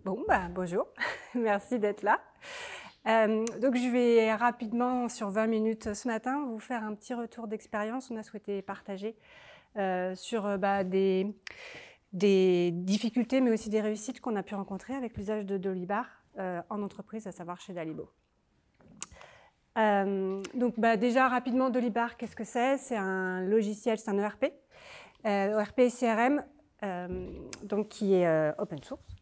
Bon, bonjour, merci d'être là. Donc je vais rapidement, sur 20 minutes ce matin, vous faire un petit retour d'expérience. On a souhaité partager sur des difficultés, mais aussi des réussites qu'on a pu rencontrer avec l'usage de Dolibar en entreprise, à savoir chez Dalibo. Donc déjà, rapidement, Dolibar, qu'est-ce que c'est? C'est un logiciel, c'est un ERP, ERP et CRM, donc qui est open source.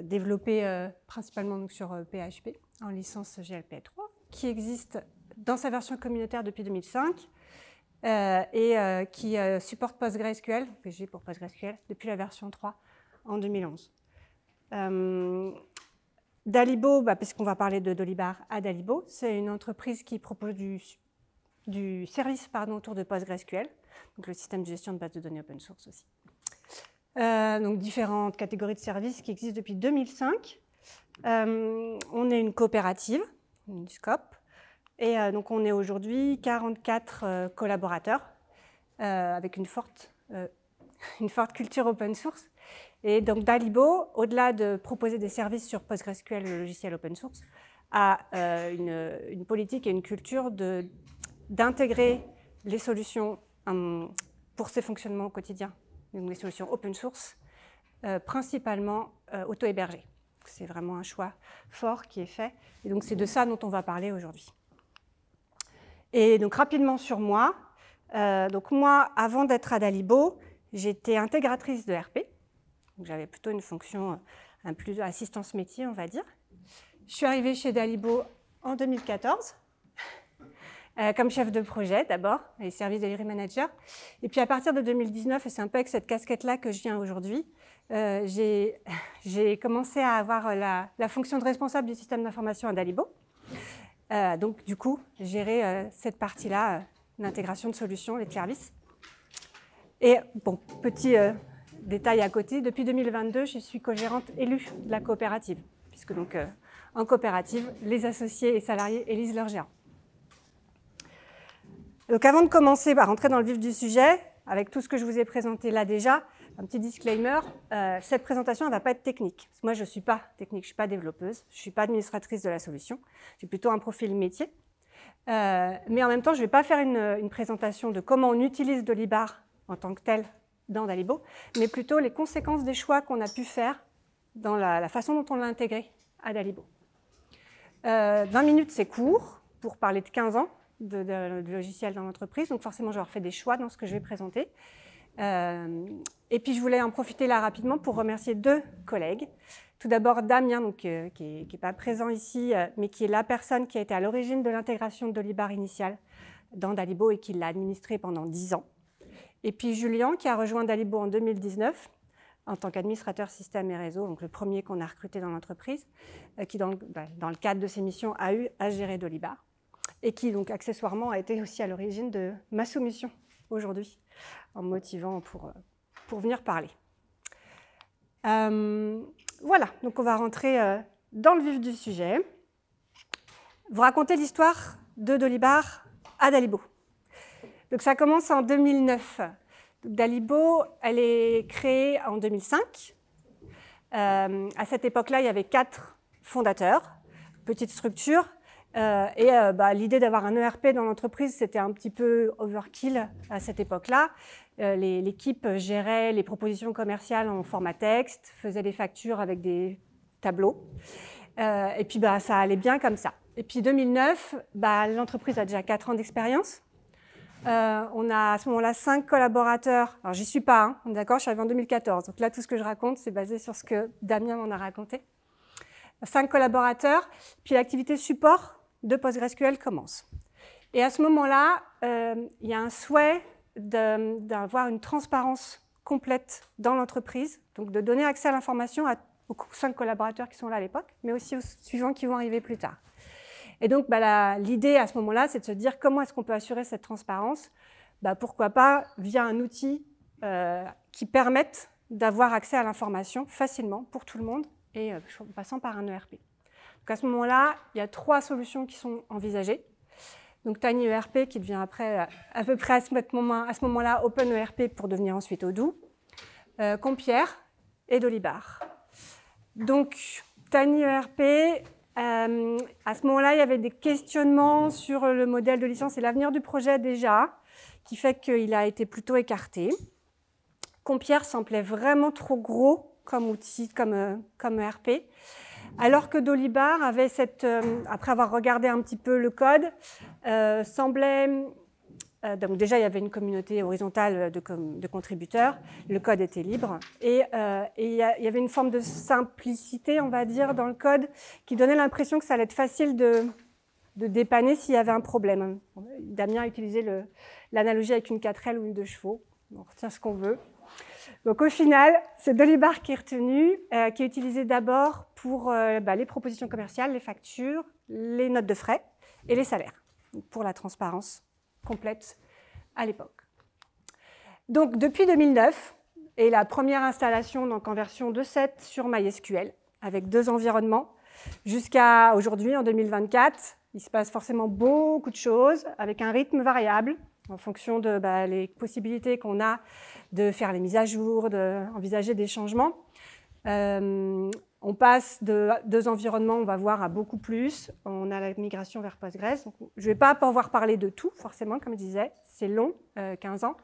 Développé principalement donc, sur PHP en licence GLPL 3, qui existe dans sa version communautaire depuis 2005 et qui supporte PostgreSQL, PG pour PostgreSQL, depuis la version 3 en 2011. Dalibo, puisqu'on va parler de Dolibar à Dalibo, c'est une entreprise qui propose du service autour de PostgreSQL, donc le système de gestion de base de données open source aussi. Donc différentes catégories de services qui existent depuis 2005. On est une coopérative, une SCOP, et donc on est aujourd'hui 44 collaborateurs avec une forte culture open source. Et donc Dalibo, au-delà de proposer des services sur PostgreSQL, le logiciel open source, a une politique et une culture d'intégrer les solutions pour ses fonctionnements au quotidien, donc des solutions open source, principalement auto-hébergées. C'est vraiment un choix fort qui est fait. Et donc, c'est de ça dont on va parler aujourd'hui. Et donc, rapidement sur moi. Donc, moi, avant d'être à Dalibo, j'étais intégratrice de RP. J'avais plutôt une fonction plus assistance métier, on va dire. Je suis arrivée chez Dalibo en 2014. Comme chef de projet d'abord, et service delivery manager. Et puis à partir de 2019, et c'est un peu avec cette casquette-là que je viens aujourd'hui, j'ai commencé à avoir la fonction de responsable du système d'information à Dalibo. Donc du coup, gérer cette partie-là, l'intégration de solutions, les services. Et bon, petit détail à côté, depuis 2022, je suis co-gérante élue de la coopérative, puisque donc en coopérative, les associés et salariés élisent leur gérant. Donc avant de commencer par rentrer dans le vif du sujet, avec tout ce que je vous ai présenté là déjà, un petit disclaimer, cette présentation ne va pas être technique. Parce que moi, je ne suis pas technique, je ne suis pas développeuse, je ne suis pas administratrice de la solution, j'ai plutôt un profil métier. Mais en même temps, je ne vais pas faire une présentation de comment on utilise Dolibar en tant que tel dans Dalibo, mais plutôt les conséquences des choix qu'on a pu faire dans la façon dont on l'a intégré à Dalibo. 20 minutes, c'est court pour parler de 15 ans. De logiciels dans l'entreprise, donc forcément je vais avoir fait des choix dans ce que je vais présenter. Et puis je voulais en profiter là rapidement pour remercier deux collègues. Tout d'abord Damien, donc, qui n'est pas présent ici, mais qui est la personne qui a été à l'origine de l'intégration de Dolibar initiale dans Dalibo et qui l'a administré pendant 10 ans. Et puis Julien, qui a rejoint Dalibo en 2019 en tant qu'administrateur système et réseau, donc le premier qu'on a recruté dans l'entreprise, qui dans le cadre de ses missions a eu à gérer Dolibar. Et qui, donc, accessoirement, a été aussi à l'origine de ma soumission aujourd'hui, en me motivant pour venir parler. Voilà, donc on va rentrer dans le vif du sujet. Vous raconter l'histoire de Dolibar à Dalibo. Donc ça commence en 2009. Donc, Dalibo, elle est créée en 2005. À cette époque-là, il y avait 4 fondateurs, petite structure. L'idée d'avoir un ERP dans l'entreprise, c'était un petit peu overkill à cette époque-là. L'équipe gérait les propositions commerciales en format texte, faisait des factures avec des tableaux. Et puis, ça allait bien comme ça. Et puis, 2009, l'entreprise a déjà 4 ans d'expérience. On a à ce moment-là 5 collaborateurs. Alors, j'y suis pas, on est d'accord, je suis arrivée en 2014. Donc là, tout ce que je raconte, c'est basé sur ce que Damien m'en a raconté. 5 collaborateurs, puis l'activité support de PostgreSQL commence. Et à ce moment-là, il y a un souhait d'avoir une transparence complète dans l'entreprise, donc de donner accès à l'information aux 5 collaborateurs qui sont là à l'époque, mais aussi aux suivants qui vont arriver plus tard. Et donc, l'idée à ce moment-là, c'est de se dire comment est-ce qu'on peut assurer cette transparence, pourquoi pas via un outil qui permette d'avoir accès à l'information facilement pour tout le monde, et en passant par un ERP. Donc à ce moment-là, il y a 3 solutions qui sont envisagées. Donc TinyERP qui devient après, à peu près à ce moment-là, OpenERP pour devenir ensuite Odoo, Compierre et Dolibar. Donc, Tiny ERP, à ce moment-là, il y avait des questionnements sur le modèle de licence et l'avenir du projet déjà, qui fait qu'il a été plutôt écarté. Compierre semblait vraiment trop gros comme outil, comme ERP, alors que Dolibar avait après avoir regardé un petit peu le code, semblait... donc déjà, il y avait une communauté horizontale de contributeurs, le code était libre, et il y avait une forme de simplicité, on va dire, dans le code, qui donnait l'impression que ça allait être facile de dépanner s'il y avait un problème. Damien a utilisé l'analogie avec une 4L ou une 2 chevaux, on retient ce qu'on veut. Donc au final, c'est Dolibar qui est retenu, qui est utilisé d'abord pour les propositions commerciales, les factures, les notes de frais et les salaires, pour la transparence complète à l'époque. Donc depuis 2009, et la première installation donc, en version 2.7 sur MySQL, avec 2 environnements, jusqu'à aujourd'hui, en 2024, il se passe forcément beaucoup de choses, avec un rythme variable, en fonction de les possibilités qu'on a de faire les mises à jour, d'envisager des changements. On passe de 2 environnements, on va voir, à beaucoup plus. On a la migration vers Postgres. Donc, je ne vais pas pouvoir parler de tout, forcément, comme je disais. C'est long, 15 ans.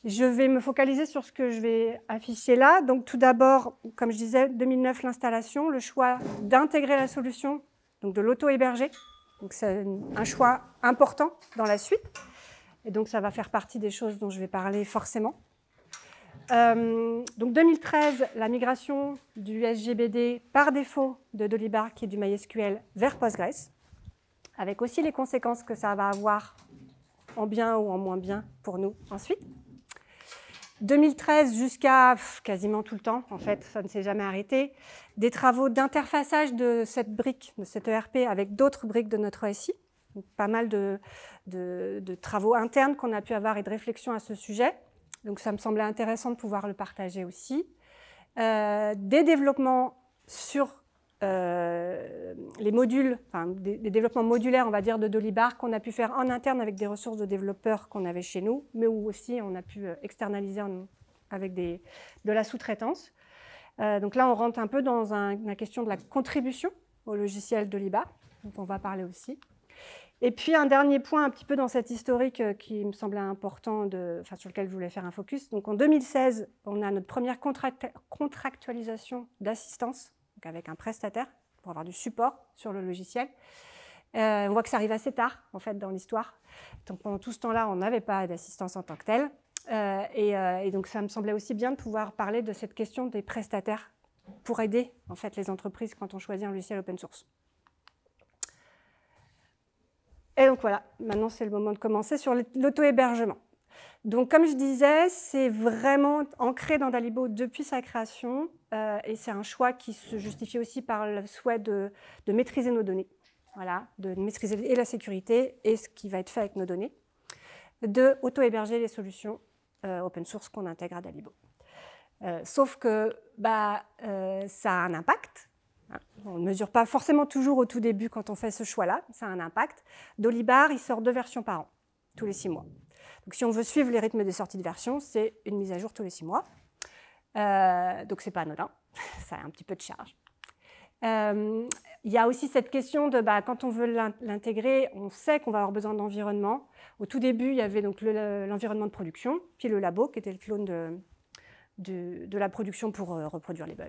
Je vais me focaliser sur ce que je vais afficher là. Donc, tout d'abord, comme je disais, 2009, l'installation, le choix d'intégrer la solution, donc de l'auto-héberger. Donc, c'est un choix important dans la suite. Et donc, ça va faire partie des choses dont je vais parler forcément. Donc 2013, la migration du SGBD par défaut de Dolibar, qui est du MySQL, vers Postgres, avec aussi les conséquences que ça va avoir en bien ou en moins bien pour nous ensuite. 2013 jusqu'à quasiment tout le temps, en fait, ça ne s'est jamais arrêté, des travaux d'interfaçage de cette brique, de cette ERP, avec d'autres briques de notre SI. Donc, pas mal de travaux internes qu'on a pu avoir et de réflexions à ce sujet. Donc ça me semblait intéressant de pouvoir le partager aussi. Des développements sur les modules, enfin des développements modulaires, on va dire, de Dolibar qu'on a pu faire en interne avec des ressources de développeurs qu'on avait chez nous, mais où aussi on a pu externaliser avec de la sous-traitance. Donc là, on rentre un peu dans la question de la contribution au logiciel Dolibar, dont on va parler aussi. Et puis un dernier point un petit peu dans cette historique qui me semblait important, sur lequel je voulais faire un focus. Donc en 2016, on a notre première contractualisation d'assistance, donc avec un prestataire, pour avoir du support sur le logiciel. On voit que ça arrive assez tard, en fait, dans l'histoire. Donc pendant tout ce temps-là, on n'avait pas d'assistance en tant que telle. Et donc ça me semblait aussi bien de pouvoir parler de cette question des prestataires pour aider, en fait, les entreprises quand on choisit un logiciel open source. Et donc voilà, maintenant c'est le moment de commencer sur l'auto-hébergement. Donc comme je disais, c'est vraiment ancré dans Dalibo depuis sa création et c'est un choix qui se justifie aussi par le souhait de maîtriser nos données, voilà, de maîtriser et la sécurité et ce qui va être fait avec nos données, de auto-héberger les solutions open source qu'on intègre à Dalibo. Sauf que ça a un impact. On ne mesure pas forcément toujours au tout début quand on fait ce choix-là, ça a un impact. Dolibar, il sort 2 versions par an, tous les 6 mois. Donc si on veut suivre les rythmes des sorties de versions, c'est une mise à jour tous les 6 mois. Donc ce n'est pas anodin, ça a un petit peu de charge. Il y a aussi cette question de quand on veut l'intégrer, on sait qu'on va avoir besoin d'environnement. Au tout début, il y avait donc l'environnement de production, puis le labo qui était le clone de la production pour reproduire les bugs.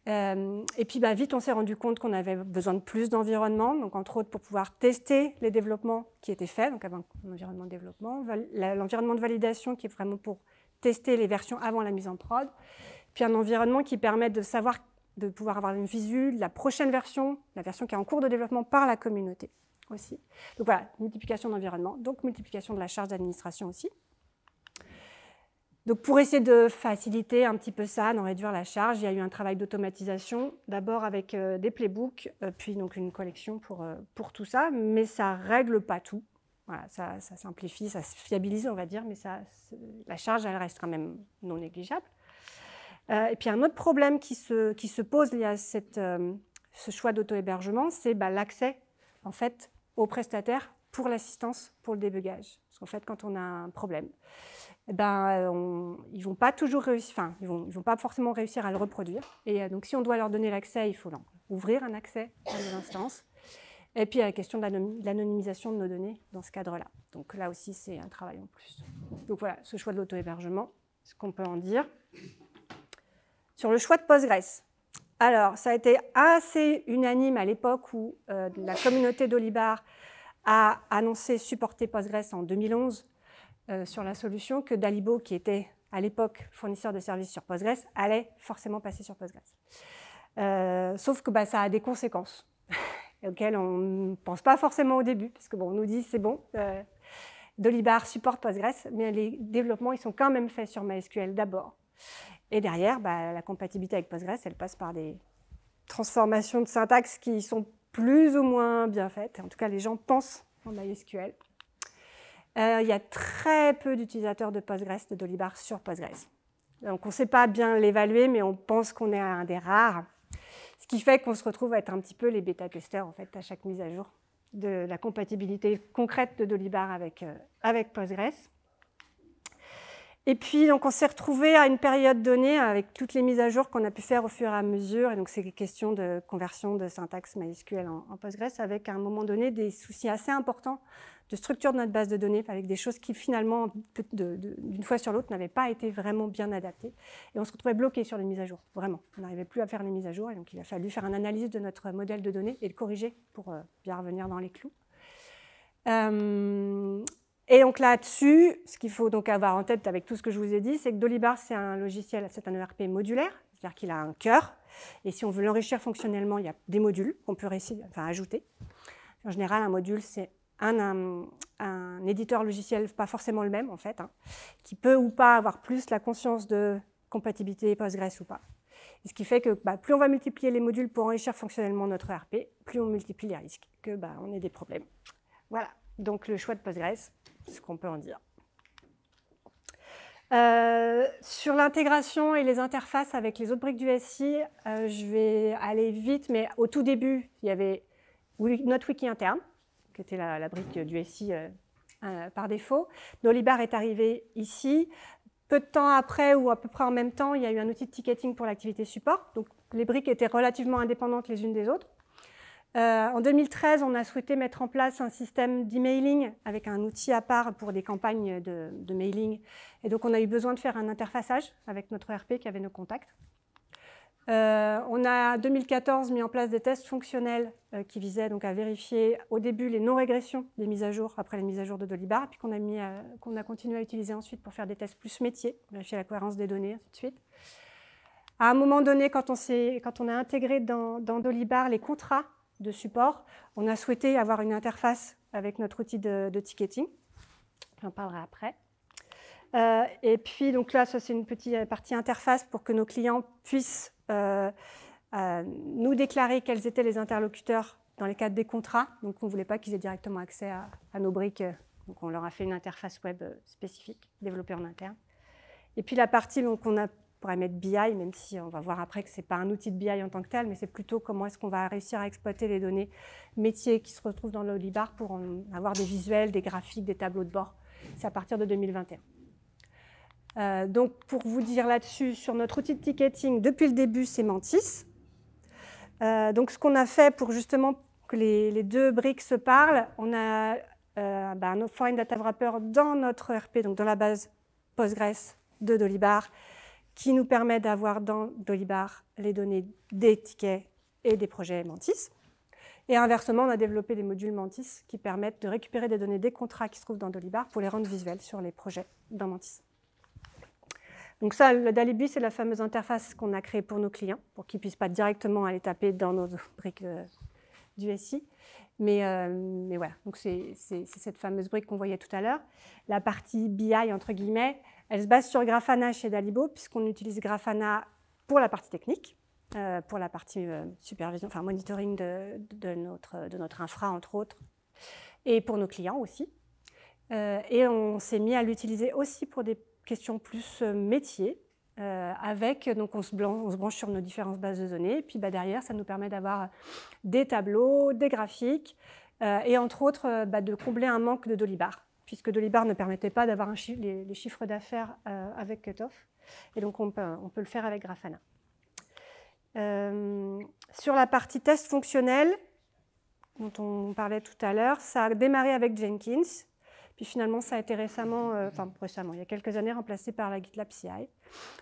Et puis vite, on s'est rendu compte qu'on avait besoin de plus d'environnement, donc entre autres pour pouvoir tester les développements qui étaient faits, donc avant l'environnement de développement, l'environnement de validation qui est vraiment pour tester les versions avant la mise en prod, puis un environnement qui permet de pouvoir avoir une visu de la prochaine version, la version qui est en cours de développement par la communauté aussi. Donc voilà, multiplication d'environnement, donc multiplication de la charge d'administration aussi. Donc pour essayer de faciliter un petit peu ça, d'en réduire la charge, il y a eu un travail d'automatisation, d'abord avec des playbooks, puis donc une collection pour tout ça, mais ça ne règle pas tout. Voilà, ça simplifie, ça se fiabilise, on va dire, mais la charge, elle reste quand même non négligeable. Et puis un autre problème qui se pose lié à ce choix d'auto-hébergement, c'est l'accès en fait, aux prestataires pour l'assistance, pour le débugage. Parce qu'en fait, quand on a un problème, eh ben, ils ne vont pas toujours réussir, enfin, ils vont pas forcément réussir à le reproduire. Et donc, si on doit leur donner l'accès, il faut ouvrir un accès à nos instances. Et puis, il y a la question de l'anonymisation de nos données dans ce cadre-là. Donc là aussi, c'est un travail en plus. Donc voilà, ce choix de l'auto-hébergement, ce qu'on peut en dire. Sur le choix de Postgres. Alors, ça a été assez unanime à l'époque où la communauté d'Olibar a annoncé supporter Postgres en 2011 sur la solution, que Dalibo, qui était à l'époque fournisseur de services sur Postgres, allait forcément passer sur Postgres. Sauf que ça a des conséquences auxquelles on ne pense pas forcément au début, parce que bon, on nous dit c'est bon, Dolibar supporte Postgres, mais les développements ils sont quand même faits sur MySQL d'abord. Et derrière, la compatibilité avec Postgres, elle passe par des transformations de syntaxe qui sont plus ou moins bien faites. En tout cas, les gens pensent en MySQL. Il y a très peu d'utilisateurs de Postgres, de Dolibar sur Postgres. Donc, on ne sait pas bien l'évaluer, mais on pense qu'on est un des rares. Ce qui fait qu'on se retrouve à être un petit peu les bêta-testeurs en fait, à chaque mise à jour de la compatibilité concrète de Dolibar avec Postgres. Et puis, donc, on s'est retrouvé à une période donnée avec toutes les mises à jour qu'on a pu faire au fur et à mesure. Et donc, c'est une question de conversion de syntaxe MySQL en Postgres avec, à un moment donné, des soucis assez importants de structure de notre base de données avec des choses qui, finalement, d'une fois sur l'autre, n'avaient pas été vraiment bien adaptées. Et on se retrouvait bloqué sur les mises à jour, vraiment. On n'arrivait plus à faire les mises à jour. Et donc, il a fallu faire une analyse de notre modèle de données et le corriger pour bien revenir dans les clous. Et donc là-dessus, ce qu'il faut donc avoir en tête avec tout ce que je vous ai dit, c'est que Dolibar, c'est un logiciel, c'est un ERP modulaire, c'est-à-dire qu'il a un cœur. Et si on veut l'enrichir fonctionnellement, il y a des modules qu'on peut ajouter. En général, un module, c'est un éditeur logiciel, pas forcément le même en fait, qui peut ou pas avoir plus la conscience de compatibilité Postgres ou pas. Et ce qui fait que plus on va multiplier les modules pour enrichir fonctionnellement notre ERP, plus on multiplie les risques qu'on ait des problèmes. Voilà, donc le choix de Postgres, c'est ce qu'on peut en dire. Sur l'intégration et les interfaces avec les autres briques du SI, je vais aller vite, mais au tout début, il y avait notre wiki interne, qui était la brique du SI par défaut. Dolibar est arrivé ici. Peu de temps après, ou à peu près en même temps, il y a eu un outil de ticketing pour l'activité support. Donc, les briques étaient relativement indépendantes les unes des autres. En 2013, on a souhaité mettre en place un système d'emailing avec un outil à part pour des campagnes de mailing. Et donc, on a eu besoin de faire un interfaçage avec notre ERP qui avait nos contacts. On a, en 2014, mis en place des tests fonctionnels qui visaient donc à vérifier au début les non-régressions des mises à jour après les mises à jour de Dolibar, puis qu'on a continué à utiliser ensuite pour faire des tests plus métiers, vérifier la cohérence des données, ainsi de suite. À un moment donné, quand on a intégré dans Dolibar les contrats de support, on a souhaité avoir une interface avec notre outil de ticketing. J'en parlerai après. Et puis, donc là, ça c'est une petite partie interface pour que nos clients puissent nous déclarer quels étaient les interlocuteurs dans les cadres des contrats. Donc, on ne voulait pas qu'ils aient directement accès à nos briques. Donc, on leur a fait une interface web spécifique, développée en interne. Et puis, la partie qu'on pourrait mettre BI, même si on va voir après que ce n'est pas un outil de BI en tant que tel, mais c'est plutôt comment est-ce qu'on va réussir à exploiter les données métiers qui se retrouvent dans Dolibar pour avoir des visuels, des graphiques, des tableaux de bord. C'est à partir de 2021. Donc, pour vous dire là-dessus, sur notre outil de ticketing, depuis le début, c'est Mantis. Donc, ce qu'on a fait pour justement que les deux briques se parlent, on a un Foreign Data Wrapper dans notre ERP, donc dans la base Postgres de Dolibar, qui nous permet d'avoir dans Dolibar les données des tickets et des projets Mantis. Et inversement, on a développé des modules Mantis qui permettent de récupérer des données des contrats qui se trouvent dans Dolibar pour les rendre visuels sur les projets dans Mantis. Donc ça, le Dalibi, c'est la fameuse interface qu'on a créée pour nos clients, pour qu'ils ne puissent pas directement aller taper dans nos briques du SI. Mais voilà, donc c'est cette fameuse brique qu'on voyait tout à l'heure. La partie BI, entre guillemets, elle se base sur Grafana chez Dalibo, puisqu'on utilise Grafana pour la partie technique, pour la partie supervision, enfin monitoring de notre infra, entre autres, et pour nos clients aussi. Et on s'est mis à l'utiliser aussi pour des questions plus métiers, donc on se branche sur nos différentes bases de données, et puis derrière, ça nous permet d'avoir des tableaux, des graphiques, et entre autres, de combler un manque de Dolibar. puisque Dolibar ne permettait pas d'avoir les chiffres d'affaires avec Cutoff. Et donc, on peut le faire avec Grafana. Sur la partie test fonctionnel, dont on parlait tout à l'heure, ça a démarré avec Jenkins. Puis finalement, ça a été récemment, il y a quelques années, remplacé par la GitLab CI.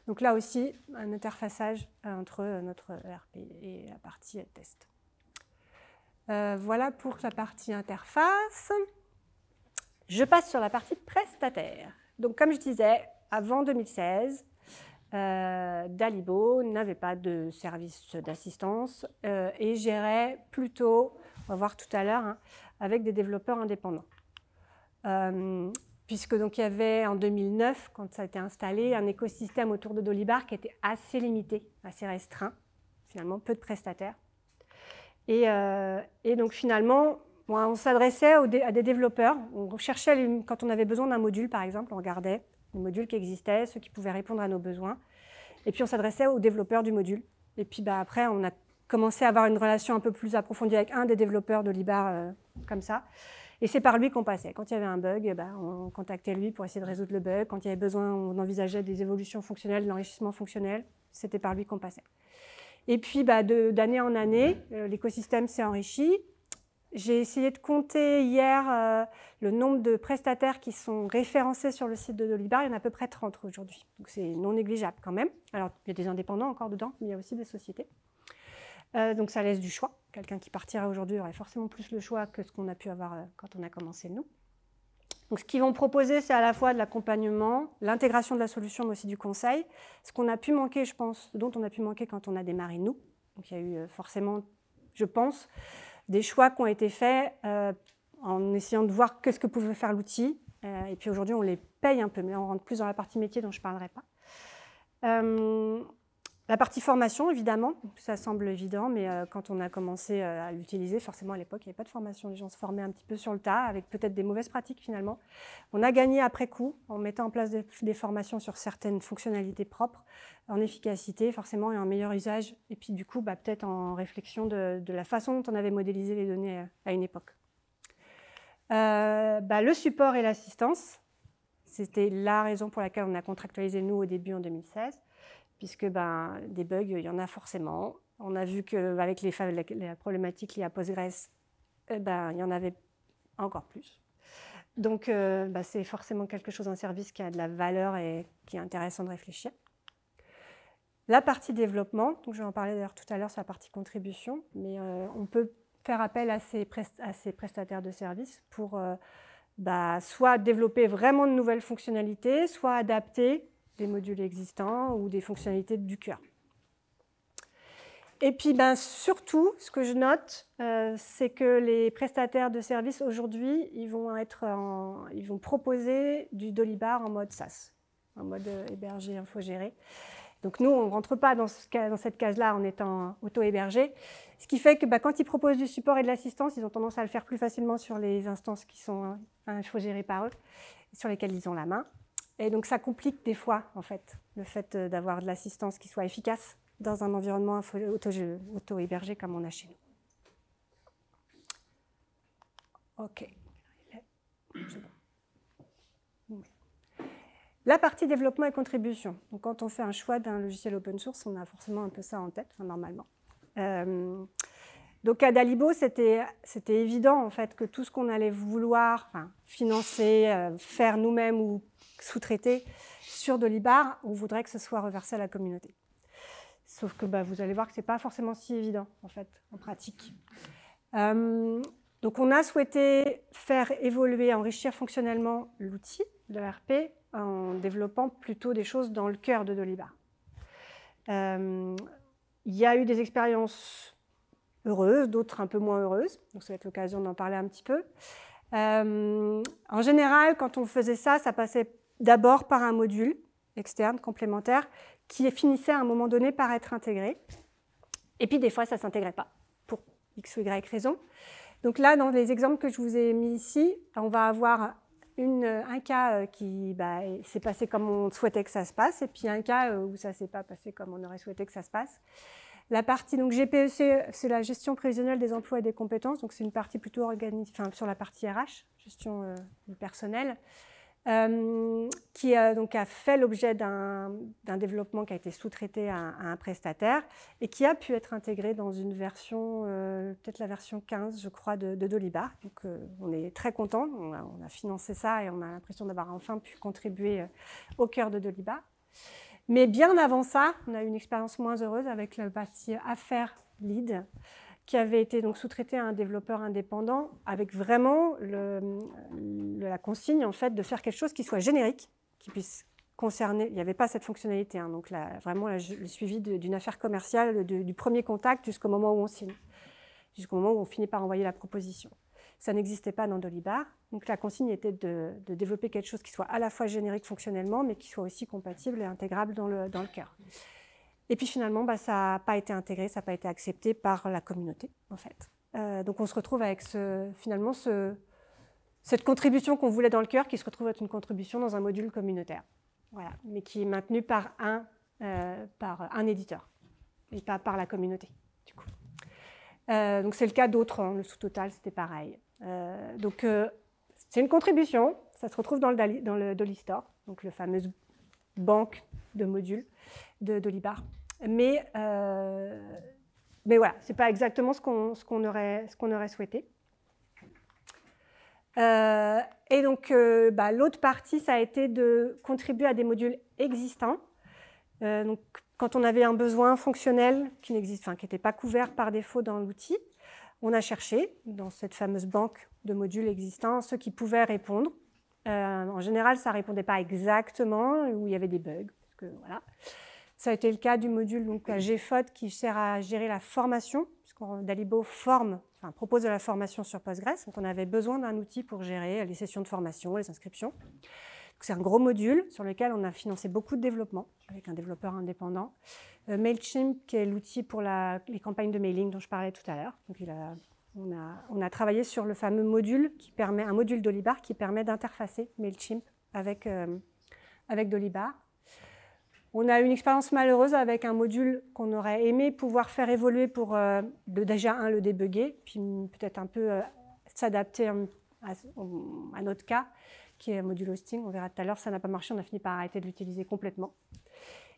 Donc là aussi, un interfaçage entre notre ERP et la partie test. Voilà pour la partie interface. Je passe sur la partie prestataire. Donc comme je disais, avant 2016, Dalibo n'avait pas de service d'assistance et gérait plutôt, on va voir tout à l'heure, avec des développeurs indépendants. Puisque donc il y avait en 2009, quand ça a été installé, un écosystème autour de Dolibar qui était assez limité, assez restreint, finalement peu de prestataires. Et donc finalement, on s'adressait à des développeurs, on recherchait, quand on avait besoin d'un module par exemple, on regardait les modules qui existaient, ceux qui pouvaient répondre à nos besoins, et puis on s'adressait aux développeurs du module. Et puis après, on a commencé à avoir une relation un peu plus approfondie avec un des développeurs de Dolibar comme ça. Et c'est par lui qu'on passait. Quand il y avait un bug, on contactait lui pour essayer de résoudre le bug. Quand il y avait besoin, on envisageait des évolutions fonctionnelles, de l'enrichissement fonctionnel. C'était par lui qu'on passait. Et puis, d'année en année, l'écosystème s'est enrichi. J'ai essayé de compter hier le nombre de prestataires qui sont référencés sur le site de Dolibar. Il y en a à peu près 30 aujourd'hui. Donc, c'est non négligeable quand même. Alors, il y a des indépendants encore dedans, mais il y a aussi des sociétés. Donc ça laisse du choix. Quelqu'un qui partirait aujourd'hui aurait forcément plus le choix que ce qu'on a pu avoir quand on a commencé nous. Donc ce qu'ils vont proposer, c'est à la fois de l'accompagnement, l'intégration de la solution, mais aussi du conseil. Ce qu'on a pu manquer, je pense, dont on a pu manquer quand on a démarré nous. Donc il y a eu forcément, je pense, des choix qui ont été faits en essayant de voir ce que pouvait faire l'outil. Et puis aujourd'hui, on les paye un peu, mais on rentre plus dans la partie métier dont je ne parlerai pas. La partie formation, évidemment, ça semble évident, mais quand on a commencé à l'utiliser, forcément à l'époque, il n'y avait pas de formation. Les gens se formaient un petit peu sur le tas, avec peut-être des mauvaises pratiques finalement. On a gagné après coup, en mettant en place des formations sur certaines fonctionnalités propres, en efficacité forcément et en meilleur usage, et puis du coup, peut-être en réflexion de la façon dont on avait modélisé les données à une époque. Le support et l'assistance, c'était la raison pour laquelle on a contractualisé nous au début en 2016. Puisque des bugs, il y en a forcément. On a vu qu'avec les problématiques liées à Postgres, il y en avait encore plus. Donc, c'est forcément quelque chose, un service qui a de la valeur et qui est intéressant de réfléchir. La partie développement, donc je vais en parler d'ailleurs tout à l'heure sur la partie contribution, mais on peut faire appel à ces prestataires de services pour soit développer vraiment de nouvelles fonctionnalités, soit adapter des modules existants ou des fonctionnalités du cœur. Et puis, surtout, ce que je note, c'est que les prestataires de services, aujourd'hui, ils vont proposer du Dolibar en mode SaaS, en mode hébergé, infogéré. Donc, nous, on ne rentre pas dans cette case-là en étant auto-hébergé. Ce qui fait que quand ils proposent du support et de l'assistance, ils ont tendance à le faire plus facilement sur les instances qui sont infogérées par eux, sur lesquelles ils ont la main. Et donc, ça complique des fois, en fait, le fait d'avoir de l'assistance qui soit efficace dans un environnement auto-hébergé comme on a chez nous. OK. C'est bon. La partie développement et contribution. Donc, quand on fait un choix d'un logiciel open source, on a forcément un peu ça en tête, normalement. Donc, à Dalibo, c'était évident, en fait, que tout ce qu'on allait vouloir financer, faire nous-mêmes ou sous-traiter sur Dolibar, on voudrait que ce soit reversé à la communauté. Sauf que vous allez voir que ce n'est pas forcément si évident, en fait, en pratique. Donc, on a souhaité faire évoluer, enrichir fonctionnellement l'outil, l'ERP, en développant plutôt des choses dans le cœur de Dolibar. Il y a eu des expériences heureuses, d'autres un peu moins heureuses, donc ça va être l'occasion d'en parler un petit peu. En général, quand on faisait ça, ça passait d'abord par un module externe, complémentaire, qui finissait à un moment donné par être intégré. Et puis, des fois, ça ne s'intégrait pas, pour X ou Y raison. Donc là, dans les exemples que je vous ai mis ici, on va avoir un cas qui s'est passé comme on souhaitait que ça se passe, et puis un cas où ça ne s'est pas passé comme on aurait souhaité que ça se passe. La partie donc GPEC, c'est la gestion prévisionnelle des emplois et des compétences. Donc c'est une partie plutôt sur la partie RH, gestion du personnel, qui donc a fait l'objet d'un développement qui a été sous-traité à un prestataire et qui a pu être intégré dans une version, peut-être la version 15, je crois, de Dolibar. Donc on est très contents, on a financé ça et on a l'impression d'avoir enfin pu contribuer au cœur de Dolibar. Mais bien avant ça, on a eu une expérience moins heureuse avec la partie affaires lead, qui avait été donc sous-traité à un développeur indépendant avec vraiment la consigne en fait, de faire quelque chose qui soit générique, qui puisse concerner, il n'y avait pas cette fonctionnalité, hein, donc vraiment le suivi d'une affaire commerciale du premier contact jusqu'au moment où on signe, jusqu'au moment où on finit par envoyer la proposition. Ça n'existait pas dans Dolibar, donc la consigne était de développer quelque chose qui soit à la fois générique fonctionnellement, mais qui soit aussi compatible et intégrable dans le cœur. Et puis finalement, ça n'a pas été intégré, ça n'a pas été accepté par la communauté, en fait. Donc on se retrouve avec finalement cette contribution qu'on voulait dans le cœur, qui se retrouve être une contribution dans un module communautaire, voilà, mais qui est maintenue par un éditeur, et pas par la communauté, du coup. Donc c'est le cas d'autres, hein, le sous-total, c'était pareil. Donc c'est une contribution, ça se retrouve dans le Dolistore, donc le fameux banque de modules de Dolibar. Mais voilà, ce n'est pas exactement ce qu'on aurait souhaité. Et donc, l'autre partie, ça a été de contribuer à des modules existants. Donc, quand on avait un besoin fonctionnel qui n'était pas couvert par défaut dans l'outil, on a cherché dans cette fameuse banque de modules existants ceux qui pouvaient répondre. En général, ça ne répondait pas exactement, ou il y avait des bugs. Parce que, voilà. Ça a été le cas du module donc, GFOD qui sert à gérer la formation, puisque Dalibo propose de la formation sur Postgres. Donc on avait besoin d'un outil pour gérer les sessions de formation, les inscriptions. C'est un gros module sur lequel on a financé beaucoup de développement avec un développeur indépendant. Mailchimp, qui est l'outil pour les campagnes de mailing dont je parlais tout à l'heure. On a travaillé sur le fameux module un module Dolibar qui permet d'interfacer Mailchimp avec Dolibar. On a eu une expérience malheureuse avec un module qu'on aurait aimé pouvoir faire évoluer pour déjà le débugger, puis peut-être un peu s'adapter à notre cas, qui est un module hosting. On verra tout à l'heure, ça n'a pas marché, on a fini par arrêter de l'utiliser complètement.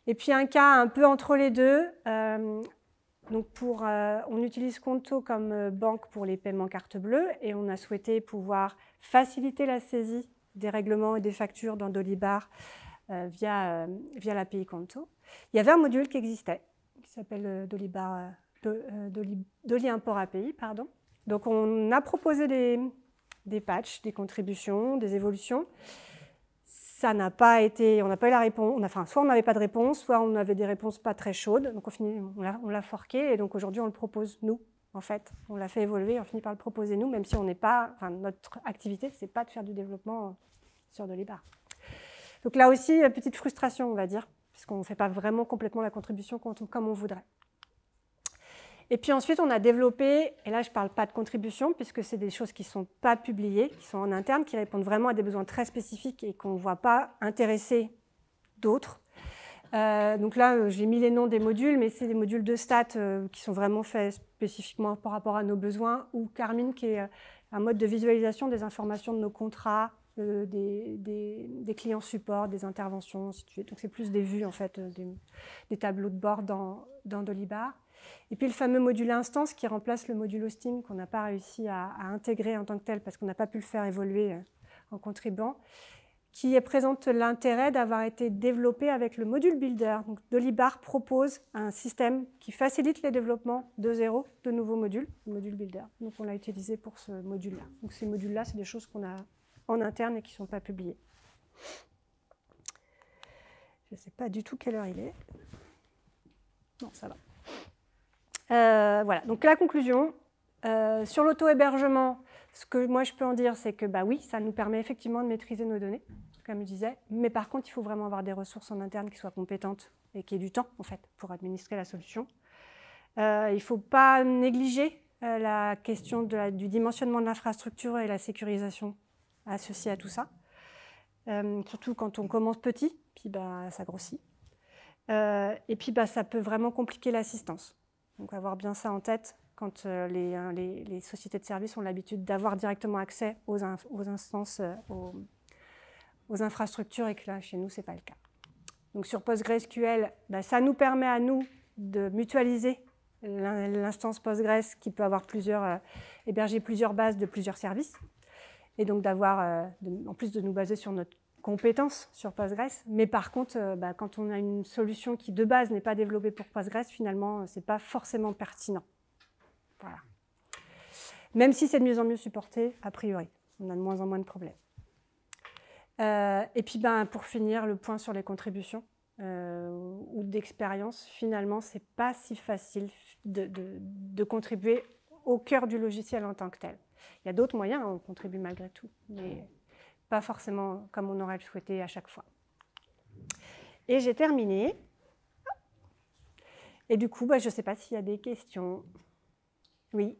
Et puis un cas un peu entre les deux. Donc on utilise Conto comme banque pour les paiements carte bleue et on a souhaité pouvoir faciliter la saisie des règlements et des factures dans Dolibar via l'API Conto. Il y avait un module qui existait, qui s'appelle Doli Import API, pardon. Donc on a proposé des patchs, des contributions, des évolutions. Ça n'a pas été, on n'a pas eu la réponse, soit on n'avait pas de réponse, soit on avait des réponses pas très chaudes. Donc on l'a forqué et donc aujourd'hui on le propose nous, en fait. On l'a fait évoluer, on finit par le proposer nous, même si on n'est pas, notre activité, c'est pas de faire du développement sur Dolibar. Donc là aussi, petite frustration, on va dire, puisqu'on ne fait pas vraiment complètement la contribution comme on voudrait. Et puis ensuite, on a développé, et là je ne parle pas de contribution, puisque c'est des choses qui ne sont pas publiées, qui sont en interne, qui répondent vraiment à des besoins très spécifiques et qu'on ne voit pas intéresser d'autres. Donc là, j'ai mis les noms des modules, mais c'est des modules de stats qui sont vraiment faits spécifiquement par rapport à nos besoins, ou Carmine, qui est un mode de visualisation des informations de nos contrats, des clients support, des interventions, ainsi de suite. Donc c'est plus des vues, en fait, des tableaux de bord dans Dolibar. Et puis le fameux module instance qui remplace le module hosting qu'on n'a pas réussi à intégrer en tant que tel parce qu'on n'a pas pu le faire évoluer en contribuant, qui présente l'intérêt d'avoir été développé avec le module builder. Donc Dolibar propose un système qui facilite les développements de zéro de nouveaux modules, le module builder. Donc on l'a utilisé pour ce module-là. Donc ces modules-là, c'est des choses qu'on a en interne et qui ne sont pas publiées. Je ne sais pas du tout quelle heure il est. Non, ça va. Voilà, donc la conclusion, sur l'auto-hébergement, ce que moi je peux en dire, c'est que oui, ça nous permet effectivement de maîtriser nos données, comme je disais, mais par contre, il faut vraiment avoir des ressources en interne qui soient compétentes et qui aient du temps, en fait, pour administrer la solution. Il ne faut pas négliger la question du dimensionnement de l'infrastructure et la sécurisation associée à tout ça, surtout quand on commence petit, puis ça grossit. Et puis ça peut vraiment compliquer l'assistance. Donc avoir bien ça en tête quand les sociétés de services ont l'habitude d'avoir directement accès aux instances, aux infrastructures, et que là, chez nous, ce n'est pas le cas. Donc sur PostgreSQL, ça nous permet à nous de mutualiser l'instance Postgres qui peut avoir héberger plusieurs bases de plusieurs services, et donc d'avoir, en plus de nous baser sur notre compétence sur Postgres, mais par contre, quand on a une solution qui de base n'est pas développée pour Postgres, finalement, ce n'est pas forcément pertinent. Voilà. Même si c'est de mieux en mieux supporté, a priori, on a de moins en moins de problèmes. Et puis, pour finir, le point sur les contributions ou d'expérience, finalement, ce n'est pas si facile de contribuer au cœur du logiciel en tant que tel. Il y a d'autres moyens, on contribue malgré tout, mais pas forcément comme on aurait le souhaité à chaque fois. Et j'ai terminé. Et du coup, je ne sais pas s'il y a des questions. Oui.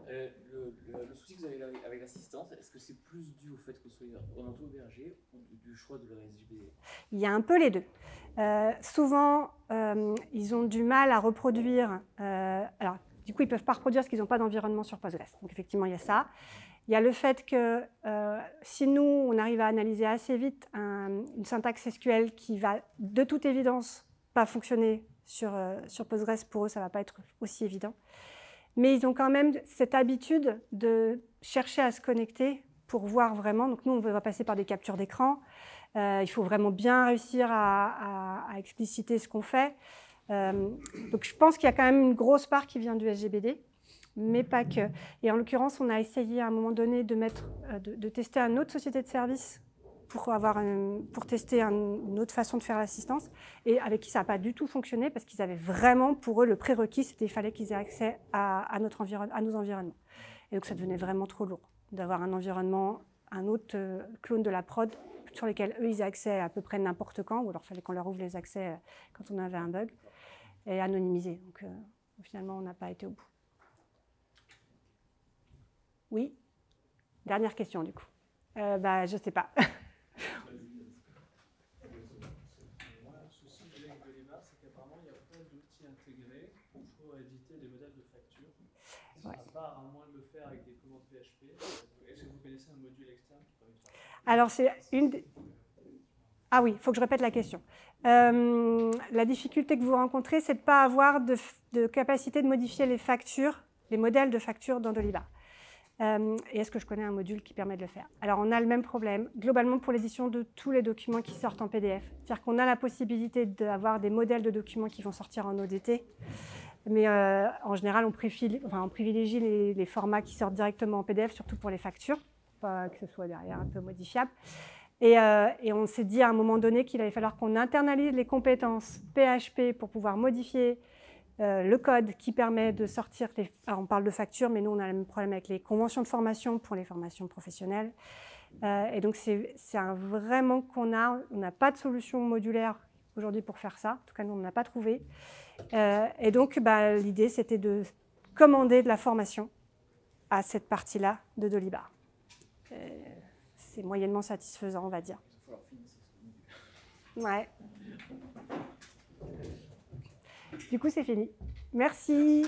Le souci que vous avez avec l'assistance, est-ce que c'est plus dû au fait que vous soyez en auto-hébergé ou du choix de la SGBD? Il y a un peu les deux. Souvent, ils ont du mal à reproduire. Alors, du coup, ils ne peuvent pas reproduire ce qu'ils n'ont pas d'environnement sur Postgres. Donc, effectivement, il y a ça. Il y a le fait que si nous, on arrive à analyser assez vite une syntaxe SQL qui va, de toute évidence, pas fonctionner sur Postgres, pour eux, ça ne va pas être aussi évident. Mais ils ont quand même cette habitude de chercher à se connecter pour voir vraiment. Donc nous, on va passer par des captures d'écran. Il faut vraiment bien réussir à expliciter ce qu'on fait. Donc je pense qu'il y a quand même une grosse part qui vient du SGBD, mais pas que. Et en l'occurrence, on a essayé à un moment donné de tester une autre société de service pour tester une autre façon de faire l'assistance, et avec qui ça n'a pas du tout fonctionné, parce qu'ils avaient vraiment, pour eux, le prérequis, c'était qu'il fallait qu'ils aient accès à nos environnements. Et donc ça devenait vraiment trop lourd d'avoir un environnement, un autre clone de la prod, sur lesquels eux, ils aient accès à peu près n'importe quand, ou alors il fallait qu'on leur ouvre les accès quand on avait un bug, et anonymisé. Donc finalement, on n'a pas été au bout. Oui. Dernière question, du coup. Je ne sais pas. Le souci avec Dolibar, c'est qu'apparemment, il y a plein d'outils intégrés pour éditer des modèles de facture. Ouais. À part, à moins de le faire avec des commandes PHP, est-ce que vous connaissez un module externe qui permet de faire ça? Alors, c'est une... Ah oui, il faut que je répète la question. La difficulté que vous rencontrez, c'est de ne pas avoir de capacité de modifier les factures, les modèles de factures dans Dolibar. Et est-ce que je connais un module qui permet de le faire? Alors, on a le même problème, globalement, pour l'édition de tous les documents qui sortent en PDF. C'est-à-dire qu'on a la possibilité d'avoir des modèles de documents qui vont sortir en ODT, mais en général, on privilégie les formats qui sortent directement en PDF, surtout pour les factures, pas que ce soit derrière un peu modifiable. Et on s'est dit à un moment donné qu'il allait falloir qu'on internalise les compétences PHP pour pouvoir modifier le code qui permet de sortir, alors on parle de factures, mais nous on a le même problème avec les conventions de formation pour les formations professionnelles. Et donc c'est un vrai manque qu'on a. On n'a pas de solution modulaire aujourd'hui pour faire ça. En tout cas, nous on n'a pas trouvé. Et donc l'idée c'était de commander de la formation à cette partie-là de Dolibar. C'est moyennement satisfaisant, on va dire. Ouais. Du coup, c'est fini. Merci.